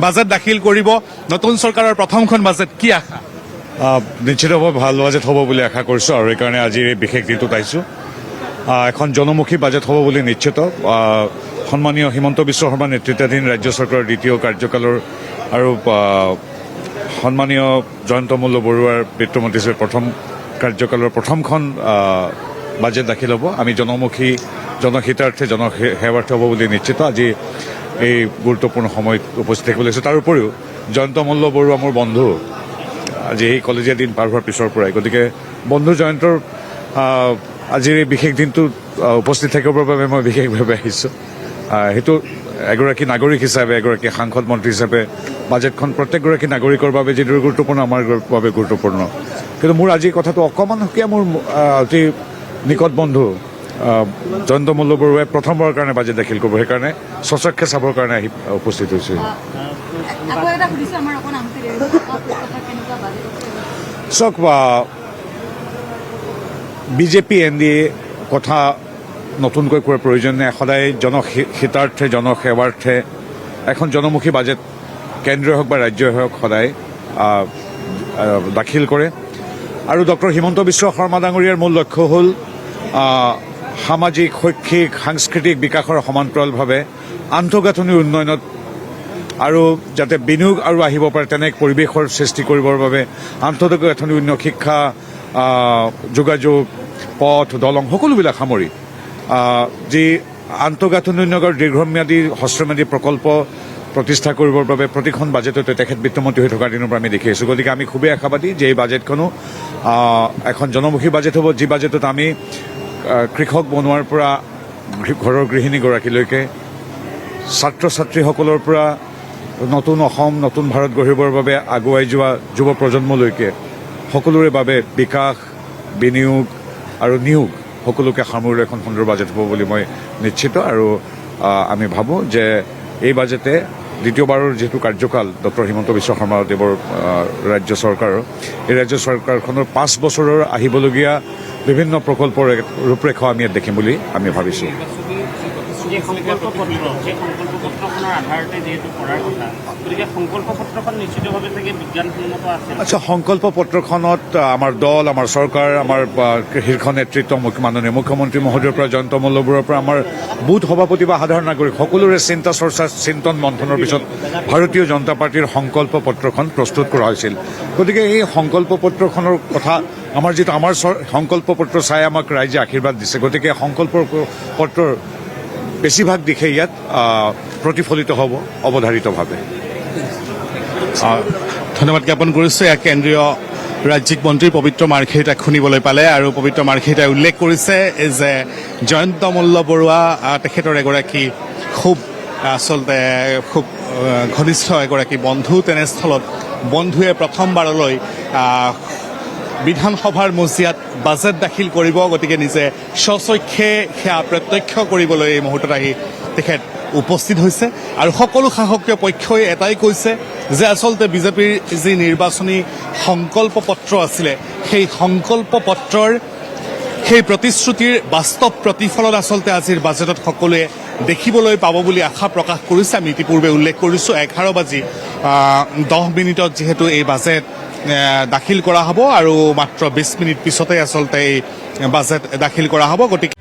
budget দাখিল কৰিব নতুন চৰকাৰৰ প্ৰথমখন বাজেট কি আশা নিশ্চিতভাৱে ভাল বাজেট হ'ব বুলি আশা কৰিছোঁ আৰু সেইকাৰণে আজি এই বিশেষ দিনটোত আহিছোঁ এখন জনমুখী বাজেট হ'ব বুলি নিশ্চিত সন্মানীয় হিমন্ত বিশ্ব শৰ্মা নেতৃত্বাধীন ৰাজ্য চৰকাৰৰ দ্বিতীয় কাৰ্যকালৰ আৰু সন্মানীয় জয়ন্ত মল্ল বৰুৱাৰ বিত্তমন্ত্ৰী হিচাপে প্ৰথম কাৰ্যকালৰ প্ৰথমখন বাজেট দাখিল হ'ব আমি জনমুখী জনহিতাৰ্থে জনসেৱাৰ্থে হ'ব বুলি নিশ্চিত আজি এই গুৰুত্বপূৰ্ণ সময়ত উপস্থিত থাকিব লাগিছে তাৰ উপৰিও জয়ন্ত মল্ল বৰুৱা মোৰ বন্ধু আজি এই কলেজীয়া দিন পাৰ হোৱাৰ পিছৰ পৰাই গতিকে বন্ধু জয়ন্তৰ আজিৰ এই বিশেষ দিনটোত উপস্থিত থাকিবৰ বাবে মই বিশেষভাৱে আহিছোঁ সেইটো এগৰাকী নাগৰিক হিচাপে এগৰাকী সাংসদ মন্ত্ৰী হিচাপে বাজেটখন প্ৰত্যেকগৰাকী নাগৰিকৰ বাবে যিদৰে গুৰুত্বপূৰ্ণ আমাৰ বাবে গুৰুত্বপূৰ্ণ কিন্তু মোৰ আজি কথাটো অকণমান সুকীয়া মোৰ অতি নিকট বন্ধু জয়ন্ত মল্ল বৰুৱাই প্ৰথমবাৰৰ কাৰণে বাজেট দাখিল কৰিব সেইকাৰণে স্বচক্ষে চাবৰ কাৰণে আহি উপস্থিত হৈছোঁ চাওক বিজেপি NDA কথা নতুনকৈ কোৱাৰ প্ৰয়োজন নাই সদায় জনহিতাৰ্থে জনসেৱাৰ্থে এখন জনমুখী বাজেট কেন্দ্ৰীয় হওক বা ৰাজ্যই হওক সদায় দাখিল কৰে আৰু ডক্টৰ হিমন্ত বিশ্ব শৰ্মা ডাঙৰীয়াৰ মূল লক্ষ্য হ'ল সামাজিক শৈক্ষিক সাংস্কৃতিক বিকাশৰ সমান্তৰালভাৱে আন্তঃগাঁথনিৰ উন্নয়নত আৰু যাতে বিনিয়োগ আৰু আহিব পাৰে তেনে এক পৰিৱেশৰ সৃষ্টি কৰিবৰ বাবে আন্তঃগাঁথনি উন্নয়ন শিক্ষা যোগাযোগ পথ দলং সকলোবিলাক সামৰি যি আন্তঃগাঁথনি উন্নয়নৰ দীৰ্ঘম্যাদী হ্ৰস্বম্যাদী প্ৰকল্প প্ৰতিষ্ঠা কৰিবৰ বাবে প্ৰতিখন বাজেটতে তেখেত বিত্তমন্ত্ৰী হৈ থকাৰ দিনৰ পৰা আমি দেখি আছোঁ গতিকে আমি খুবেই আশাবাদী যে এই বাজেটখনো এখন জনমুখী বাজেট হ'ব যি বাজেটত আমি কৃষক বনোৱাৰ পৰা ঘৰৰ গৃহিণীগৰাকীলৈকে ছাত্ৰ ছাত্ৰীসকলৰ পৰা নতুন অসম নতুন ভাৰত গঢ়িবৰ বাবে আগুৱাই যোৱা যুৱ প্ৰজন্মলৈকে সকলোৰে বাবে বিকাশ বিনিয়োগ আৰু নিয়োগ সকলোকে সামৰি এখন সুন্দৰ বাজেট হ'ব বুলি মই নিশ্চিত আৰু আমি ভাবোঁ যে এই বাজেটে দ্বিতীয়বাৰৰ যিটো কাৰ্যকাল ডক্টৰ হিমন্ত বিশ্ব শৰ্মাদেৱৰ ৰাজ্য চৰকাৰৰ এই ৰাজ্য চৰকাৰখনৰ 5 বছৰৰ আহিবলগীয়া বিভিন্ন প্ৰকল্পৰ ৰূপৰেখা আমি ইয়াত দেখিম বুলি আমি ভাবিছোঁ আচ্ছা সংকল্প পত্ৰখনত আমাৰ দল আমাৰ চৰকাৰ আমাৰ শীৰ্ষ নেতৃত্ব মাননীয় মুখ্যমন্ত্ৰী মহোদয়ৰ পৰা জয়ন্ত মল্ল বৰুৱাৰ পৰা আমাৰ বুথ সভাপতি বা সাধাৰণ নাগৰিক সকলোৰে চিন্তা চৰ্চা চিন্তন মন্থনৰ পিছত ভাৰতীয় জনতা পাৰ্টীৰ সংকল্প পত্ৰখন প্ৰস্তুত কৰা হৈছিল গতিকে এই সংকল্প পত্ৰখনৰ কথা আমাৰ যিটো আমাৰ সংকল্প পত্ৰ চাই আমাক ৰাইজে আশীৰ্বাদ দিছে গতিকে সংকল্প পত্ৰৰ বেছিভাগ দিশে ইয়াত প্ৰতিফলিত হ'ব অৱধাৰিতভাৱে ধন্যবাদ জ্ঞাপন কৰিছোঁ এয়া কেন্দ্ৰীয় ৰাজ্যিক মন্ত্ৰী পবিত্ৰ মাৰ্ঘেৰিটাক শুনিবলৈ পালে আৰু পবিত্ৰ মাৰ্ঘেৰিটাই উল্লেখ কৰিছে যে জয়ন্ত মল্ল বৰুৱা তেখেতৰ এগৰাকী খুব আচলতে খুব ঘনিষ্ঠ এগৰাকী বন্ধু তেনেস্থলত বন্ধুৱে প্ৰথমবাৰলৈ বিধানসভাৰ মজিয়াত বাজেট দাখিল কৰিব গতিকে নিজে স্বচক্ষে সেয়া প্ৰত্যক্ষ কৰিবলৈ এই মুহূৰ্তত আহি তেখেত উপস্থিত হৈছে আৰু সকলো শাসকীয় পক্ষই এটাই কৈছে যে আচলতে বিজেপিৰ যি নিৰ্বাচনী সংকল্প পত্ৰ আছিলে সেই সংকল্প পত্ৰৰ সেই প্ৰতিশ্ৰুতিৰ বাস্তৱ প্ৰতিফলন আচলতে আজিৰ বাজেটত সকলোৱে দেখিবলৈ পাব বুলি আশা প্ৰকাশ কৰিছে আমি ইতিপূৰ্বে উল্লেখ কৰিছোঁ 11:10 যিহেতু এই বাজেট দাখিল কৰা হ'ব আৰু মাত্ৰ 20 মিনিট পিছতে আচলতে এই বাজেট দাখিল কৰা হ'ব গতিকে